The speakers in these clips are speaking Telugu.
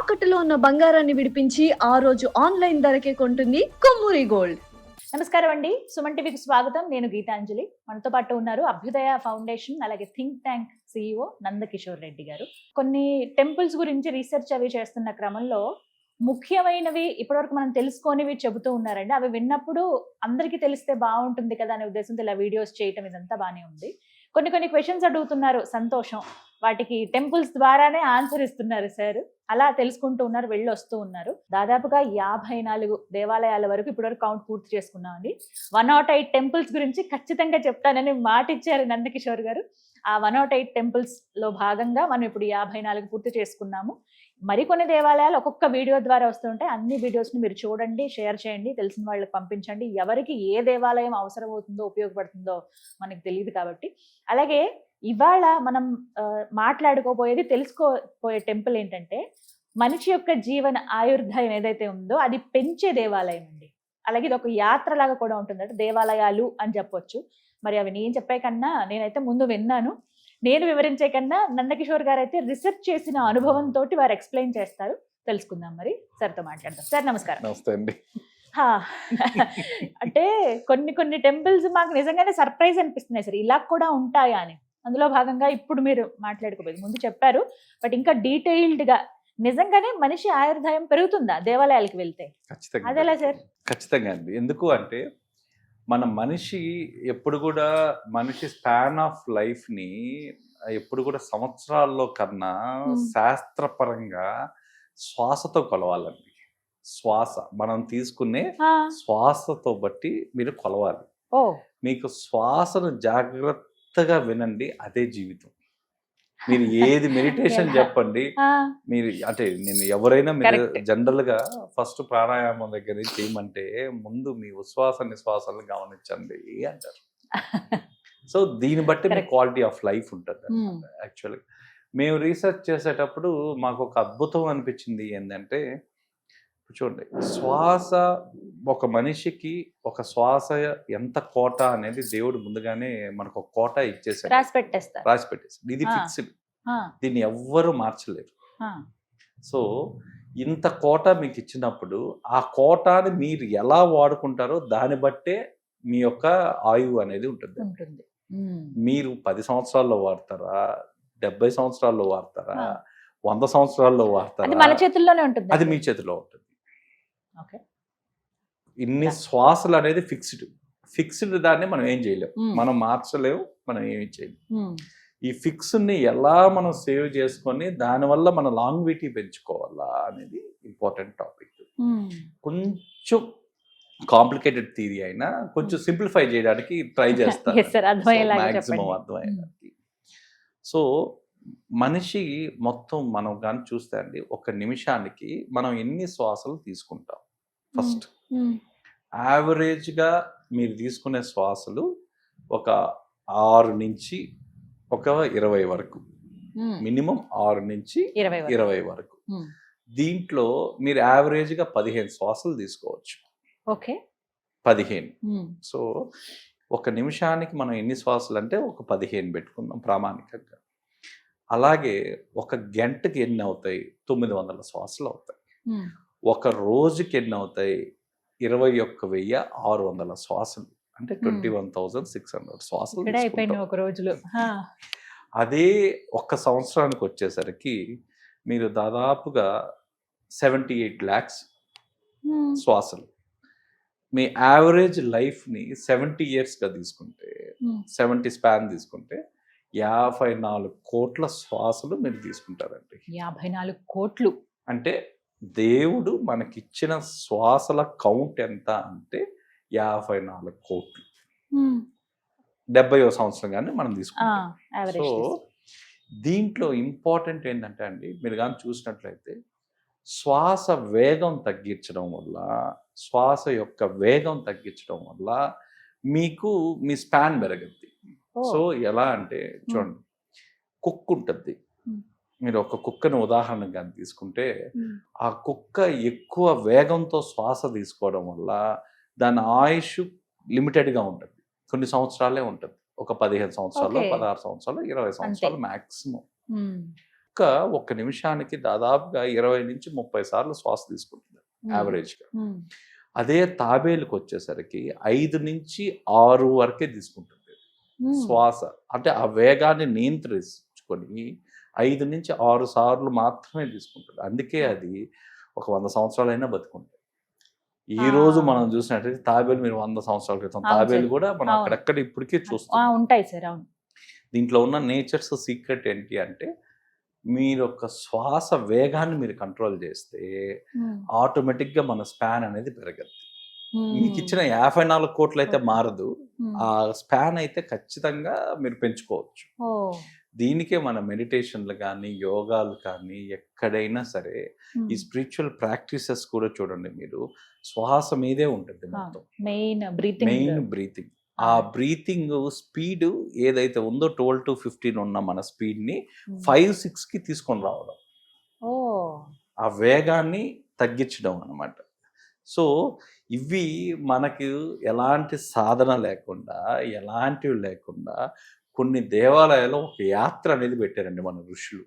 తాకట్టులో ఉన్న బంగారాన్ని విడిపించి ఆ రోజు ఆన్లైన్ ధరకే కొంటుంది కొమ్మూరి గోల్డ్. నమస్కారం అండి, సుమన్ టీవీకి స్వాగతం. నేను గీతాంజలి. మనతో పాటు ఉన్నారు అభ్యుదయ ఫౌండేషన్ అలాగే think tank CEO Nandakishore Reddy గారు. కొన్ని టెంపుల్స్ గురించి రీసెర్చ్ అవి చేస్తున్న క్రమంలో ముఖ్యమైనవి ఇప్పటివరకు మనం తెలుసుకోనివి చెబుతూ ఉన్నారండి. అవి విన్నప్పుడు అందరికీ తెలిస్తే బాగుంటుంది కదా అనే ఉద్దేశంతో ఇలా వీడియోస్ చేయటం ఇదంతా బాగానే ఉంది. కొన్ని క్వశ్చన్స్ అడుగుతున్నారు, సంతోషం. వాటికి టెంపుల్స్ ద్వారానే ఆన్సర్ ఇస్తున్నారు సార్. అలా తెలుసుకుంటూ ఉన్నారు, వెళ్ళి వస్తూ ఉన్నారు. దాదాపుగా 54 దేవాలయాల వరకు ఇప్పటివరకు కౌంట్ పూర్తి చేసుకున్నామండి. 108 టెంపుల్స్ గురించి ఖచ్చితంగా చెప్తానని మాట ఇచ్చారు నందకిషోర్ గారు. ఆ 108 టెంపుల్స్ లో భాగంగా మనం ఇప్పుడు 54 పూర్తి చేసుకున్నాము. మరికొన్ని దేవాలయాలు ఒక్కొక్క వీడియో ద్వారా వస్తుంటాయి. అన్ని వీడియోస్ని మీరు చూడండి, షేర్ చేయండి, తెలిసిన వాళ్ళకి పంపించండి. ఎవరికి ఏ దేవాలయం అవసరం అవుతుందో ఉపయోగపడుతుందో మనకు తెలియదు కాబట్టి. అలాగే ఇవాళ మనం మాట్లాడుకోబోయేది, తెలుసుకోబోయే టెంపుల్ ఏంటంటే మనిషి యొక్క జీవన ఆయుర్దాయం ఏదైతే ఉందో అది పెంచే దేవాలయం అండి. అలాగే ఇది ఒక యాత్ర లాగా కూడా ఉంటుందట, దేవాలయాలు అని చెప్పొచ్చు. మరి అవి నేను చెప్పే కన్నా, నేనైతే ముందు విన్నాను, నేను వివరించే కన్నా నందకిషోర్ గారు అయితే రీసెర్చ్ చేసిన అనుభవంతో వారు ఎక్స్ప్లెయిన్ చేస్తారు. తెలుసుకుందాం, మరి సార్తో మాట్లాడదాం. సార్ నమస్కారం. నమస్తే అండి. అంటే కొన్ని టెంపుల్స్ మాకు నిజంగానే సర్ప్రైజ్ అనిపిస్తున్నాయి సార్, ఇలా కూడా ఉంటాయా అని. అందులో భాగంగా ఇప్పుడు మీరు మాట్లాడుకోలేదు, ముందు చెప్పారు, బట్ ఇంకా డీటెయిల్డ్ గా నిజంగానే మనిషి ఆయుర్దాయం పెరుగుతుందా దేవాలయాలకు వెళ్తే? ఖచ్చితంగా. అదేలా సార్? ఖచ్చితంగా అండి. ఎందుకు అంటే మన మనిషి ఎప్పుడు కూడా మనిషి స్పాన్ ఆఫ్ లైఫ్ ని ఎప్పుడు కూడా సంవత్సరాల్లో కన్నా శాస్త్రపరంగా శ్వాసతో కొలవాలండి. శ్వాస మనం తీసుకునే శ్వాసతో బట్టి మీరు కొలవాలి. మీకు శ్వాసను జాగ్రత్తగా వినండి, అదే జీవితం. మీరు ఏది మెడిటేషన్ చెప్పండి, మీరు అంటే నేను ఎవరైనా మీరు జనరల్ గా ఫస్ట్ ప్రాణాయామం దగ్గర నుంచి చేయమంటే ముందు మీ ఉచ్ఛ్వాస నిశ్వాసాలను గమనించండి అంటారు. సో దీన్ని బట్టి మీ క్వాలిటీ ఆఫ్ లైఫ్ ఉంటుంది. యాక్చువల్గా మేము రీసెర్చ్ చేసేటప్పుడు మాకు ఒక అద్భుతం అనిపించింది ఏంటంటే, చూడండి, శ్వాస ఒక మనిషికి ఒక శ్వాస ఎంత కోట అనేది దేవుడు ముందుగానే మనకు ఒక కోట ఇచ్చేసాడు, రాసి పెట్టేస్తాడు. ఇది ఫిక్స్డ్, దీన్ని ఎవ్వరూ మార్చలేరు. సో ఇంత కోట మీకు ఇచ్చినప్పుడు ఆ కోటాని మీరు ఎలా వాడుకుంటారో దాన్ని బట్టే మీ యొక్క ఆయువు అనేది ఉంటుంది. మీరు 10 సంవత్సరాల్లో వాడతారా, 70 సంవత్సరాల్లో వాడతారా, 100 సంవత్సరాల్లో వాడతారా, మన చేతుల్లోనే ఉంటుంది. అది మీ చేతిలో ఉంటుంది. ఇన్ని శ్వాసలు అనేది ఫిక్స్డ్ దాన్ని మనం ఏం చేయలేము, మనం మార్చలేము, మనం ఏమి చేయలేము. ఈ ఫిక్స్ని ఎలా మనం సేవ్ చేసుకొని దానివల్ల మన లాంగ్విటీ పెంచుకోవాలా అనేది ఇంపార్టెంట్ టాపిక్. కొంచెం కాంప్లికేటెడ్ థియరీ అయినా కొంచెం సింప్లిఫై చేయడానికి ట్రై చేస్తాను, మ్యాక్సిమం అర్థమయ్యేదానికి. సో మనిషి మొత్తం మనం కానీ చూస్తే అండి, ఒక నిమిషానికి మనం ఎన్ని శ్వాసలు తీసుకుంటాం? ఫస్ట్ యావరేజ్గా మీరు తీసుకునే శ్వాసలు ఒక 6 నుంచి ఒక 20 వరకు, మినిమం 6 నుంచి 20 వరకు. దీంట్లో మీరు యావరేజ్గా 15 శ్వాసలు తీసుకోవచ్చు. 15. సో ఒక నిమిషానికి మనం ఎన్ని శ్వాసలు అంటే ఒక 15 పెట్టుకుందాం ప్రామాణికంగా. అలాగే ఒక గంటకి ఎన్ని అవుతాయి? 900 శ్వాసలు అవుతాయి. ఒక రోజుకి ఎన్ని అవుతాయి? 21,600 శ్వాసలు, అంటే 21,600 శ్వాసలు ఒక రోజులో. అదే ఒక్క సంవత్సరానికి వచ్చేసరికి మీరు దాదాపుగా 78 lakhs శ్వాసలు. మీ యావరేజ్ లైఫ్ని 70 yearsగా తీసుకుంటే, 70 స్పాన్ తీసుకుంటే 54 కోట్ల శ్వాసలు మీరు తీసుకుంటారండి. 54 కోట్లు అంటే దేవుడు మనకిచ్చిన శ్వాసల కౌంట్ ఎంత అంటే 54 కోట్లు. 70వ సంవత్సరం కానీ మనం తీసుకుంటాం. సో దీంట్లో ఇంపార్టెంట్ ఏంటంటే అండి, మీరు కానీ చూసినట్లయితే శ్వాస వేగం తగ్గించడం వల్ల, శ్వాస యొక్క వేగం తగ్గించడం వల్ల మీకు మీ స్పాన్ పెరగద్ది. సో ఎలా అంటే చూడండి, కుక్క ఉంటుంది, మీరు ఒక కుక్కను ఉదాహరణ కానీ తీసుకుంటే, ఆ కుక్క ఎక్కువ వేగంతో శ్వాస తీసుకోవడం వల్ల దాని ఆయుష్ లిమిటెడ్గా ఉంటుంది, కొన్ని సంవత్సరాలే ఉంటుంది. ఒక 15 సంవత్సరాలు, 16 సంవత్సరాలు, 20 సంవత్సరాలు మ్యాక్సిమం. ఒక్క నిమిషానికి దాదాపుగా 20 నుంచి 30 సార్లు శ్వాస తీసుకుంటుంది యావరేజ్గా. అదే తాబేలుకి వచ్చేసరికి 5 నుంచి 6 వరకే తీసుకుంటుంది శ్వాస. అంటే ఆ వేగాన్ని నియంత్రించుకొని 5 నుంచి 6 సార్లు మాత్రమే తీసుకుంటుంది. అందుకే అది ఒక 100 సంవత్సరాలైనా బతుకుంటుంది. ఈ రోజు మనం చూసినట్టయితే తాబేలు మీరు 100 సంవత్సరాల క్రితం తాబేలు కూడా మనం అక్కడెక్కడ ఇప్పటికీ చూస్తాం. ఉంటాయి సార్. అవును. దీంట్లో ఉన్న నేచర్స్ సీక్రెట్ ఏంటి అంటే మీరు ఒక శ్వాస వేగాన్ని మీరు కంట్రోల్ చేస్తే ఆటోమేటిక్గా మన స్పాన్ అనేది పెరగదు. మీకు ఇచ్చిన 54 కోట్లు అయితే మారదు, ఆ స్పాన్ అయితే ఖచ్చితంగా మీరు పెంచుకోవచ్చు. దీనికే మన మెడిటేషన్లు కానీ యోగాలు కానీ ఎక్కడైనా సరే ఈ స్పిరిచువల్ ప్రాక్టీసెస్ కూడా చూడండి, మీరు శ్వాస మీదే ఉంటుంది మొత్తం. Main breathing. ఆ బ్రీతింగ్ స్పీడ్ ఏదైతే ఉందో 12 to 15 ఉన్న మన స్పీడ్ని 5-6కి తీసుకొని రావడం, ఆ వేగాన్ని తగ్గించడం అన్నమాట. సో ఇవి మనకి ఎలాంటి సాధన లేకుండా ఎలాంటివి లేకుండా కొన్ని దేవాలయాల్లో ఒక యాత్ర అనేది పెట్టారండి మన ఋషులు.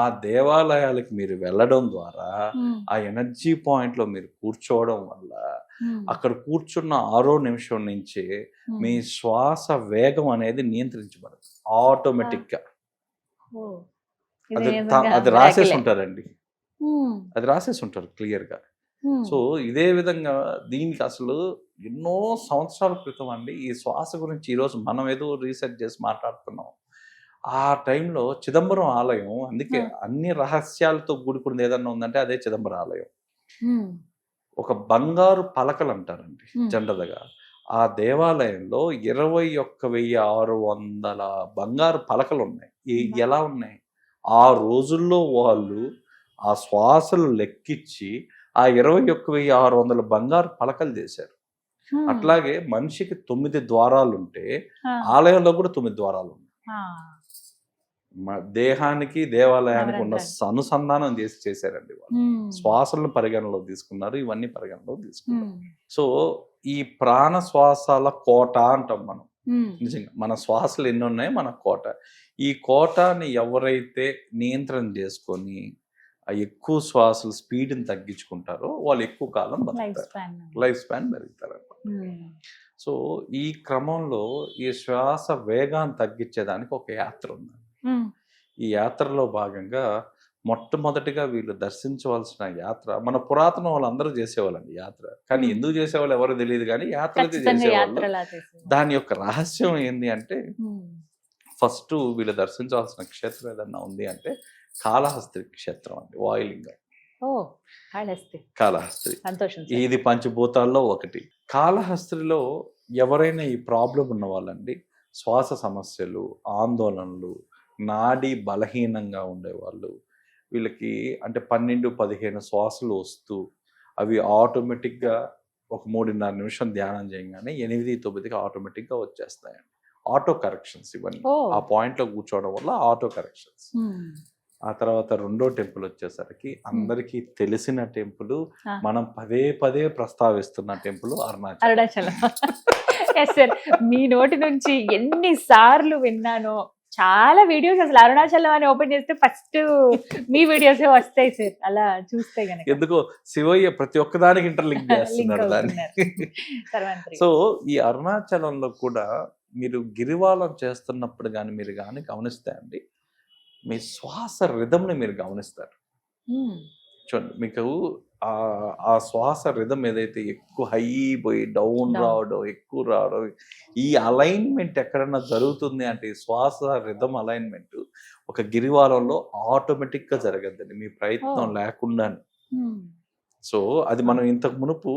ఆ దేవాలయాలకు మీరు వెళ్ళడం ద్వారా ఆ ఎనర్జీ పాయింట్ లో మీరు కూర్చోవడం వల్ల అక్కడ కూర్చున్న 6వ నిమిషం నుంచే మీ శ్వాస వేగం అనేది నియంత్రించబడదు ఆటోమేటిక్ గా. అది రాసేసి ఉంటారండి, అది రాసేసి ఉంటారు క్లియర్ గా. సో ఇదే విధంగా దీనికి అసలు ఎన్నో సంవత్సరాల క్రితం అండి ఈ శ్వాస గురించి ఈరోజు మనం ఏదో రీసెర్చ్ చేసి మాట్లాడుతున్నాం. ఆ టైంలో చిదంబరం ఆలయం, అందుకే అన్ని రహస్యాలతో కూడుకున్నది ఏదన్నా ఉందంటే అదే చిదంబరం ఆలయం. ఒక బంగారు పలకలు అంటారండి జనరల్గా. ఆ దేవాలయంలో 21,600 బంగారు పలకలు ఉన్నాయి. ఎలా ఉన్నాయి? ఆ రోజుల్లో వాళ్ళు ఆ శ్వాసలు లెక్కించి ఆ 21,600 బంగారు పలకలు చేశారు. అట్లాగే మనిషికి 9 ద్వారాలు ఉంటే ఆలయంలో కూడా 9 ద్వారాలు ఉన్నాయి. దేహానికి దేవాలయానికి ఉన్న అనుసంధానం చేశారండి వాళ్ళు. శ్వాసలను పరిగణలో తీసుకున్నారు, ఇవన్నీ పరిగణలో తీసుకున్నారు. సో ఈ ప్రాణ శ్వాసాల కోట అంటాం మనం. నిజంగా మన శ్వాసలు ఎన్ని ఉన్నాయి మన కోట. ఈ కోటని ఎవరైతే నియంత్రణ చేసుకొని ఎక్కువ శ్వాసలు స్పీడ్ని తగ్గించుకుంటారో వాళ్ళు ఎక్కువ కాలం లైఫ్ స్పాన్ పెరుగుతారు. సో ఈ క్రమంలో ఈ శ్వాస వేగాన్ని తగ్గించేదానికి ఒక యాత్ర ఉంది. ఈ యాత్రలో భాగంగా మొట్టమొదటిగా వీళ్ళు దర్శించవలసిన యాత్ర, మన పురాతన వాళ్ళందరూ చేసేవాళ్ళండి యాత్ర. కానీ ఎందుకు చేసేవాళ్ళు ఎవరు తెలియదు, కానీ యాత్ర చేసేవాళ్ళు. దాని యొక్క రహస్యం ఏంటి అంటే ఫస్ట్ వీళ్ళు దర్శించవలసిన క్షేత్రం ఏదన్నా ఉంది అంటే కాళహస్తి క్షేత్రం అండి, వాయులింగం. కాళహస్తి ఇది పంచభూతాల్లో ఒకటి. కాళహస్తిలో ఎవరైనా ఈ ప్రాబ్లం ఉన్న వాళ్ళండి, శ్వాస సమస్యలు, ఆందోళనలు, నాడి బలహీనంగా ఉండేవాళ్ళు, వీళ్ళకి అంటే 12-15 శ్వాసలు వస్తూ అవి ఆటోమేటిక్గా ఒక 3.5 నిమిషం ధ్యానం చేయగానే 8-9కి ఆటోమేటిక్గా వచ్చేస్తాయండి. ఆటో కరెక్షన్స్ ఇవన్నీ ఆ పాయింట్లో కూర్చోవడం వల్ల ఆటో కరెక్షన్స్. ఆ తర్వాత రెండో టెంపుల్ వచ్చేసరికి అందరికీ తెలిసిన టెంపుల్, మనం పదే ప్రస్తావిస్తున్న టెంపుల్ అరుణాచలం. మీ నోటి నుంచి ఎన్ని సార్లు విన్నానో, చాలా వీడియోస్ అసలు అరుణాచలం అని ఓపెన్ చేస్తే ఫస్ట్ మీ వీడియోస్ వస్తాయి సార్. అలా చూస్తే గనక ఎందుకో శివయ్య ప్రతి ఒక్కదానికి ఇంటర్లింక్ చేస్తున్నారు దాన్ని. సో ఈ అరుణాచలంలో కూడా మీరు గిరివాలం చేస్తున్నప్పుడు కానీ మీరు కానీ గమనిస్తే అండి, మీ శ్వాస రిధంని మీరు గమనిస్తారు. చూడండి, మీకు ఆ శ్వాస రిధం ఏదైతే ఎక్కువ హై పోయి డౌన్ రావడం, ఎక్కువ రావడం, ఈ అలైన్మెంట్ ఎక్కడన్నా జరుగుతుంది అంటే ఈ శ్వాస రిధం అలైన్మెంట్ ఒక గిరివాలంలో ఆటోమేటిక్గా జరగద్దండి, మీ ప్రయత్నం లేకుండానే. సో అది మనం ఇంతకు మునుపు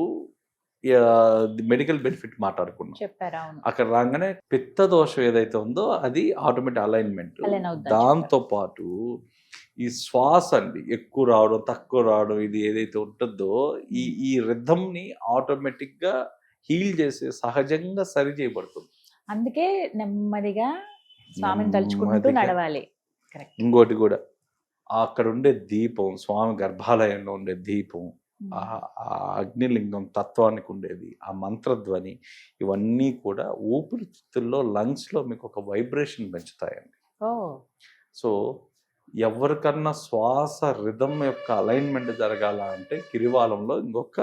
మెడికల్ బెనిఫిట్ మాట్లాడుకున్నాం. అక్కడ రాగానే పిత్త దోషం ఏదైతే ఉందో అది ఆటోమేటిక్ అలైన్మెంట్. దాంతో పాటు ఈ శ్వాస అండి ఎక్కువ రావడం తక్కువ రావడం ఇది ఏదైతే ఉంటుందో ఈ రిథంని ఆటోమేటిక్ గా హీల్ చేసి సహజంగా సరి చేయబడుతుంది. అందుకే నెమ్మదిగా స్వామిని తలుచుకుంటూ నడవాలి. ఇంకోటి కూడా అక్కడ ఉండే దీపం, స్వామి గర్భాలయంలో ఉండే దీపం, ఆ అగ్నిలింగం తత్వానికి ఉండేది ఆ మంత్రధ్వని, ఇవన్నీ కూడా ఊపిరితిత్తుల్లో లంగ్స్ లో మీకు ఒక వైబ్రేషన్ పెంచుతాయండి. సో ఎవరికన్నా శ్వాస రిథం యొక్క అలైన్మెంట్ జరగాల అంటే గిరివాలంలో ఇంకొక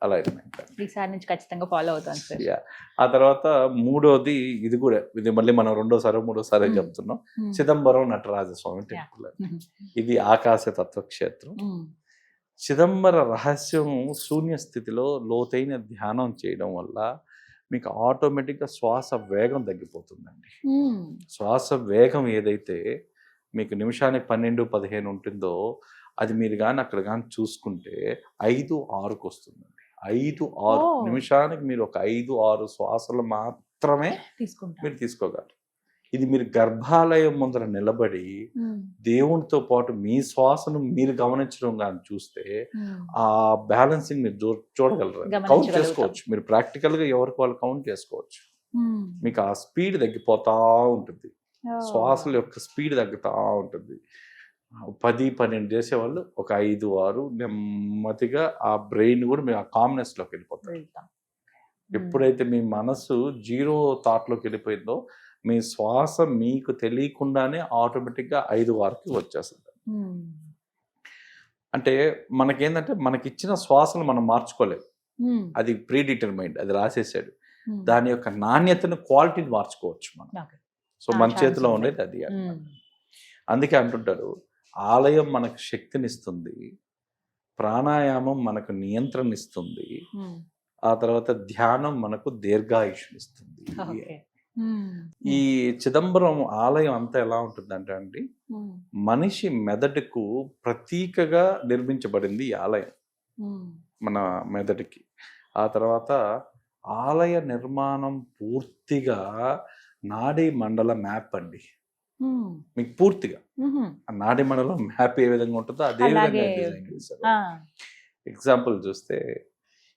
అలైన్మెంట్. ఈసారి నుంచి ఖచ్చితంగా ఫాలో అవుతాను సార్. ఆ తర్వాత మూడోది, ఇది మళ్ళీ మనం మూడోసారి చెప్తున్నాం, చిదంబరం నటరాజ స్వామి టెంపుల్. ఇది ఆకాశ తత్వక్షేత్రం. చిదంబర రహస్యం శూన్య స్థితిలో లోతైన ధ్యానం చేయడం వల్ల మీకు ఆటోమేటిక్గా శ్వాస వేగం తగ్గిపోతుందండి. శ్వాస వేగం ఏదైతే మీకు నిమిషానికి 12-15 ఉంటుందో అది మీరు కానీ అక్కడ కానీ చూసుకుంటే 5-6కు వస్తుందండి. 5-6 నిమిషానికి మీరు ఒక 5-6 శ్వాసలు మాత్రమే మీరు తీసుకోగలరు. ఇది మీరు గర్భాలయం ముందర నిలబడి దేవునితో పాటు మీ శ్వాసను మీరు గమనించడం కానీ చూస్తే ఆ బ్యాలెన్సింగ్ మీరు చూడగలరు, కౌంట్ చేసుకోవచ్చు. మీరు ప్రాక్టికల్గా ఎవరికి వాళ్ళు కౌంట్ చేసుకోవచ్చు. మీకు ఆ స్పీడ్ తగ్గిపోతా ఉంటుంది, శ్వాసల యొక్క స్పీడ్ తగ్గుతూ ఉంటుంది. 10-12 చేసేవాళ్ళు ఒక 5-6 నెమ్మదిగా ఆ బ్రెయిన్ కూడా మేము ఆ కామ్నెస్లోకి వెళ్ళిపోతాం. ఎప్పుడైతే మీ మనసు 0 థాట్లోకి వెళ్ళిపోయిందో మీ శ్వాస మీకు తెలియకుండానే ఆటోమేటిక్గా 5-6కి వచ్చేస్తుంది. అంటే మనకేంటంటే మనకిచ్చిన శ్వాసను మనం మార్చుకోలేము, అది ప్రీ డిటర్మైన్డ్, అది రాసేసాడు. దాని యొక్క నాణ్యతను, క్వాలిటీని మార్చుకోవచ్చు మనం. సో మన చేతిలో ఉండేది అది. అందుకే అంటుంటారు, ఆలయం మనకు శక్తినిస్తుంది, ప్రాణాయామం మనకు నియంత్రణ ఇస్తుంది, ఆ తర్వాత ధ్యానం మనకు దీర్ఘాయుష్నిస్తుంది. ఈ చిదంబరం ఆలయం అంతా ఎలా ఉంటుందంటే అండి, మనిషి మెదడుకు ప్రతీకగా నిర్మించబడింది ఈ ఆలయం, మన మెదడుకి. ఆ తర్వాత ఆలయ నిర్మాణం పూర్తిగా నాడీ మండల మ్యాప్ అండి. మీకు పూర్తిగా ఆ నాడీ మండలం మ్యాప్ ఏ విధంగా ఉంటుందో అదే విధంగా డిజైన్ చేశారు. ఎగ్జాంపుల్ చూస్తే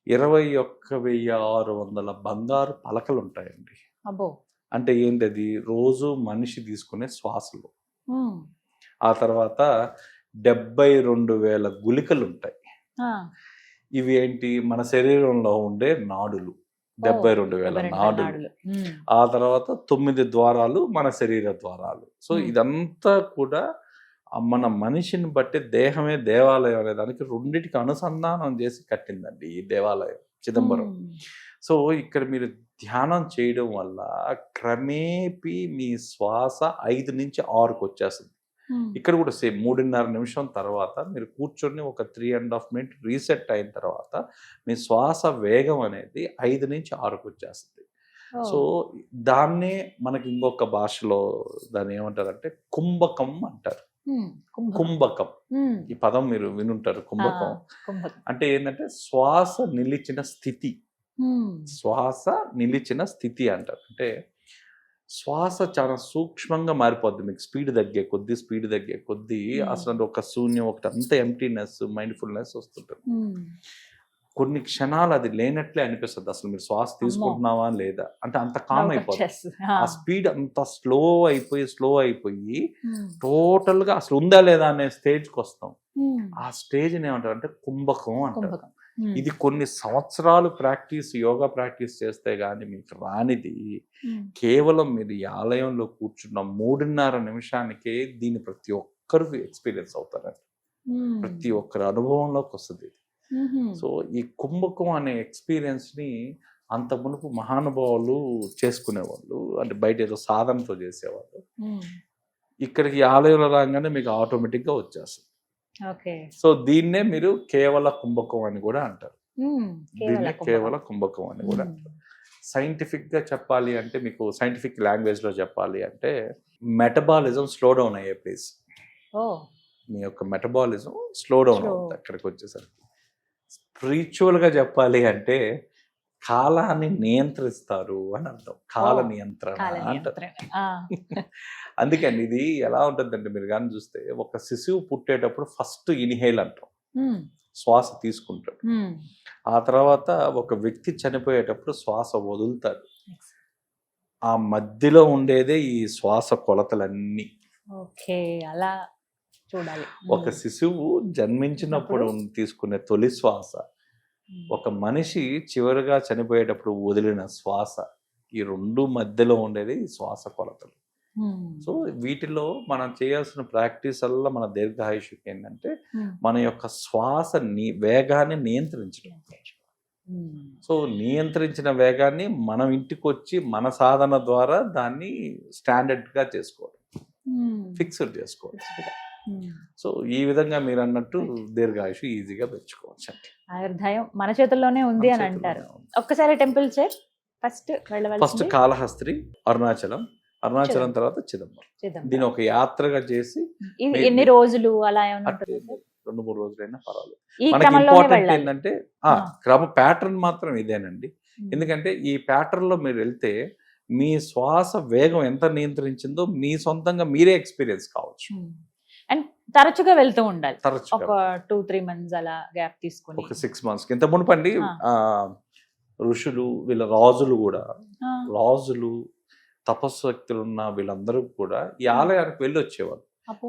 21,600 బంగారు పలకలు ఉంటాయండి. అంటే ఏంటది, రోజు మనిషి తీసుకునే శ్వాసలు. ఆ తర్వాత 72,000 గుళికలు ఉంటాయి. ఇవి ఏంటి, మన శరీరంలో ఉండే నాడులు, 72,000 నాడులు. ఆ తర్వాత 9 ద్వారాలు మన శరీర ద్వారాలు. సో ఇదంతా కూడా మన మనిషిని బట్టి దేహమే దేవాలయం అనే దానికి రెండిటికి అనుసంధానం చేసి కట్టిందండి ఈ దేవాలయం చిదంబరం. సో ఇక్కడ మీరు ధ్యానం చేయడం వల్ల క్రమేపీ మీ శ్వాస 5 నుంచి 6కు వచ్చేస్తుంది. ఇక్కడ కూడా సేమ్ 3.5 నిమిషం తర్వాత మీరు కూర్చొని ఒక 3.5 మినిట్ రీసెట్ అయిన తర్వాత మీ శ్వాస వేగం అనేది 5 నుంచి 6కు వచ్చేస్తుంది. సో దాన్నే మనకి ఇంకొక భాషలో దాన్ని ఏమంటారంటే కుంభకం అంటారు. కుంభకం, ఈ పదం మీరు వినుంటారు. కుంభకం అంటే ఏంటంటే శ్వాస నిలిచిన స్థితి, శ్వాస నిలిచిన స్థితి అంటారు. అంటే శ్వాస చాలా సూక్ష్మంగా మారిపోద్ది. మీకు స్పీడ్ తగ్గే కొద్దీ అసలు ఒక శూన్యం, ఒకటి అంత ఎంప్టీనెస్, మైండ్ఫుల్నెస్ వస్తుంటుంది. కొన్ని క్షణాలు అది లేనట్లే అనిపిస్తుంది. అసలు మీరు శ్వాస తీసుకుంటున్నావా లేదా అంటే అంత కామ్ అయిపోతుంది. ఆ స్పీడ్ అంత స్లో అయిపోయి టోటల్ గా అసలు ఉందా లేదా అనే స్టేజ్కి వస్తాం. ఆ స్టేజ్ ఏమంటారు అంటే కుంభకం అంటారు. ఇది కొన్ని సంవత్సరాలు యోగా ప్రాక్టీస్ చేస్తే గానీ మీకు రానిది. కేవలం మీరు ఈ ఆలయంలో కూర్చున్న 3.5 నిమిషానికే దీన్ని ప్రతి ఒక్కరు ఎక్స్పీరియన్స్ అవుతారండి. ప్రతి ఒక్కరి అనుభవంలోకి వస్తుంది. సో ఈ కుంభకం అనే ఎక్స్పీరియన్స్ ని అంత మునుపు మహానుభావులు చేసుకునేవాళ్ళు, అంటే బయట ఏదో సాధనతో చేసేవాళ్ళు. ఇక్కడికి ఆలయంలో రాగానే మీకు ఆటోమేటిక్ గా వచ్చేస్తుంది. సో దీన్నే మీరు కేవల కుంభకం అని కూడా అంటారు. దీన్నే కేవల కుంభకం అని కూడా అంటారు. సైంటిఫిక్ గా చెప్పాలి అంటే, మీకు సైంటిఫిక్ లాంగ్వేజ్ లో చెప్పాలి అంటే, మెటబాలిజం స్లో డౌన్ అయ్యే ప్లేస్. మీ యొక్క మెటబాలిజం స్లో డౌన్ అవుతుంది అక్కడికి వచ్చేసరికి. స్పిరిచువల్ గా చెప్పాలి అంటే కాలాన్ని నియంత్రిస్తారు అని అర్థం. కాల నియంత్రణ అంటారు. అందుకని ఇది ఎలా ఉంటుందంటే, మీరు కానీ చూస్తే ఒక శిశువు పుట్టేటప్పుడు ఫస్ట్ ఇన్హేల్ అంటాం, శ్వాస తీసుకుంటాడు. ఆ తర్వాత ఒక వ్యక్తి చనిపోయేటప్పుడు శ్వాస వదులుతాడు. ఆ మధ్యలో ఉండేదే ఈ శ్వాస కొలతలన్నీ. అలా చూడాలి. ఒక శిశువు జన్మించినప్పుడు తీసుకునే తొలి శ్వాస, ఒక మనిషి చివరిగా చనిపోయేటప్పుడు వదిలిన శ్వాస, ఈ రెండు మధ్యలో ఉండేది శ్వాస కొలతలు. సో వీటిలో మనం చేయాల్సిన ప్రాక్టీస్ వల్ల మన దీర్ఘాయుషుకి ఏంటంటే మన యొక్క శ్వాస వేగాన్ని నియంత్రించడం. సో నియంత్రించిన వేగాన్ని మనం ఇంటికి వచ్చి మన సాధన ద్వారా దాన్ని స్టాండర్డ్గా చేసుకోవాలి, ఫిక్స్డ్ చేసుకోవాలి. సో ఈ విధంగా మీరు అన్నట్టు దీర్ఘాయుషు ఈజీగా పెంచుకోవచ్చు అండి. ఆయుర్దాయం మన చేతుల్లోనే ఉంది అని అంటారు. ఒక్కసారి temple sir first first Kalahasti, Arunachalam తర్వాత చిదంబరం. దీని ఒక యాత్రగా చేసి ఇది ఎన్ని రోజులు అలా ఏమన్నా 2-3 రోజులైనా పర్వాలేదు. ఈ మనకి క్రమంలోనే ఇంపార్టెంట్ వెళ్ళాలి. ఏంటంటే క్రమ ప్యాటర్న్ మాత్రం ఇదేనండి. ఎందుకంటే ఈ ప్యాటర్న్ లో మీరు వెళ్తే మీ శ్వాస వేగం ఎంత నియంత్రించిందో మీ సొంతంగా మీరే ఎక్స్పీరియన్స్ కావచ్చు. అండ్ తరచుగా వెళ్తూ ఉండాలి, ఒక తరచుగా 2-3 months అలా గ్యాప్ తీసుకొని. ఒక 6 months ఇంత మునుపండి ఋషులు వీళ్ళ రాజులు కూడా, రాజులు తపస్సు వ్యక్తులు ఉన్న వీళ్ళందరూ కూడా ఈ ఆలయానికి వెళ్ళి వచ్చేవాళ్ళు.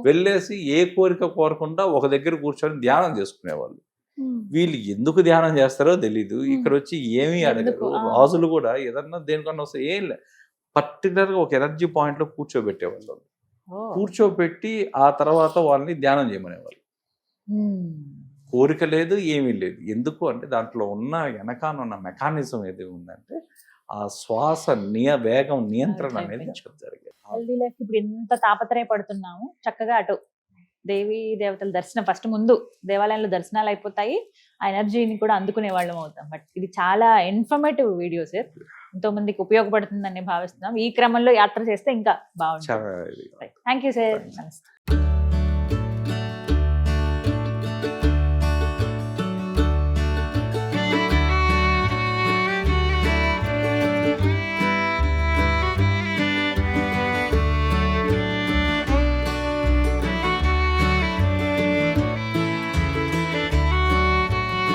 వెళ్ళేసి ఏ కోరిక కోరకుండా ఒక దగ్గర కూర్చొని ధ్యానం చేసుకునేవాళ్ళు. వీళ్ళు ఎందుకు ధ్యానం చేస్తారో తెలీదు, ఇక్కడ వచ్చి ఏమీ అడగరు. రాజులు కూడా ఏదన్నా దేనికన్నా వస్తే ఏం లే, పర్టికులర్ గా ఒక ఎనర్జీ పాయింట్ లో కూర్చోబెట్టేవాళ్ళు. కూర్చోబెట్టి ఆ తర్వాత వాళ్ళని ధ్యానం చేయమనేవాళ్ళు. కోరిక లేదు, ఏమీ లేదు. ఎందుకు అంటే దాంట్లో ఉన్న వెనకానున్న మెకానిజం ఏది ఉందంటే ఆ శ్వాస వేగం నియంత్రణ అనేది జరిగేది. హెల్దీ లైఫ్ ఇప్పుడు ఎంత తాపత్రయపడుతున్నాము, చక్కగా అటు దేవీ దేవతల దర్శనం ఫస్ట్ ముందు దేవాలయంలో దర్శనాలు అయిపోతాయి, ఆ ఎనర్జీని కూడా అందుకునే వాళ్ళం అవుతాం. బట్ ఇది చాలా ఇన్ఫర్మేటివ్ వీడియో సార్, ఎంతో మందికి ఉపయోగపడుతుందని భావిస్తున్నాం. ఈ క్రమంలో యాత్ర చేస్తే ఇంకా బాగుంటుంది. చాలా థ్యాంక్ యూ సార్. నమస్తే.